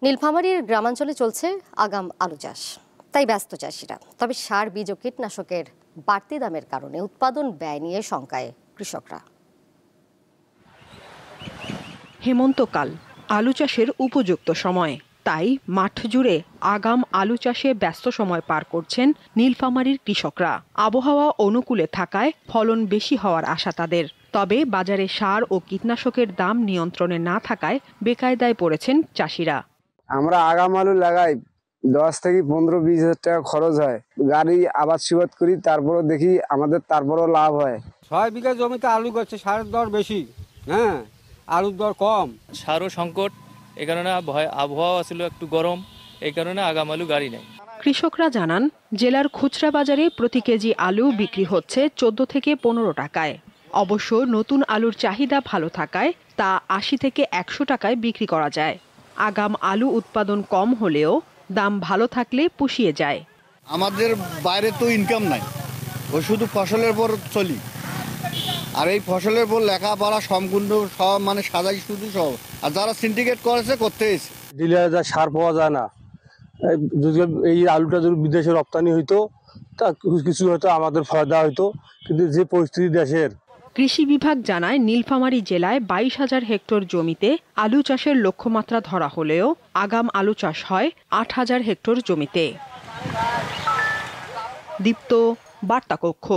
নীলফামারীর গ্রামাঞ্চলে চলছে আগাম আলু চাষ, তাই ব্যস্ত চাষিরা। তবে সার, বীজ ও কীটনাশকের বাড়তি দামের কারণে উৎপাদন ব্যয় নিয়ে শঙ্কায় কৃষকরা। হেমন্তকাল আলু চাষের উপযুক্ত সময়, তাই মাঠ জুড়ে আগাম আলু চাষে ব্যস্ত সময় পার করছেন নীলফামারীর কৃষকরা। আবহাওয়া অনুকূলে থাকায় ফলন বেশি হওয়ার আশা তাদের। তবে বাজারে সার ও কীটনাশকের দাম নিয়ন্ত্রণে না থাকায় বেকায়দায় পড়েছেন চাষিরা। আমরা আগাম আলু লাগাই, 10 থেকে 15-20 হাজার টাকা খরচ হয়। গাড়ি আবাদ সিবাদ করি, তারপরও দেখি আমাদের তারপরও লাভ হয়। 6 বিঘা জমিতে আলু করছে, সারের দর বেশি, হ্যাঁ আলুর দর কম। সারও সংকট, এই কারণে আবহাওয়া ছিল একটু গরম, এই কারণে আগাম আলু গাড়ি নেই। কৃষকরা জানান, জেলার খুচরা বাজারে প্রতি কেজি আলু বিক্রি হচ্ছে 14 থেকে 15 টাকায়। অবশ্য নতুন আলুর চাহিদা ভালো থাকায় তা 80 থেকে 100 টাকায় বিক্রি করা যায়। আগাম আলু উৎপাদন কম হলেও দাম ভালো থাকলে পুষিয়ে যায়। আমাদের বাইরে তো ইনকাম নাই, ও শুধু ফসলের পর চলি। আর এই ফসলের পর লেখাপড়া সম্পূর্ণ সব মানে সাজাই শুধু সব। আর যারা সিন্ডিকেট করেছে করতে এসে ডিলারে সার পাওয়া যায় না। যদি এই আলুটা যদি বিদেশে রপ্তানি হইতো তা কিছু হয়তো আমাদের ফায়দা হইতো, কিন্তু যে পরিস্থিতি দেশের। কৃষি বিভাগ জানায়, নীলফামারী জেলায় 22,000 হেক্টর জমিতে আলু চাষের লক্ষ্যমাত্রা ধরা হলেও আগাম আলু চাষ হয় 8,000 হেক্টর জমিতে। দীপ্ত, বার্তা কক্ষ।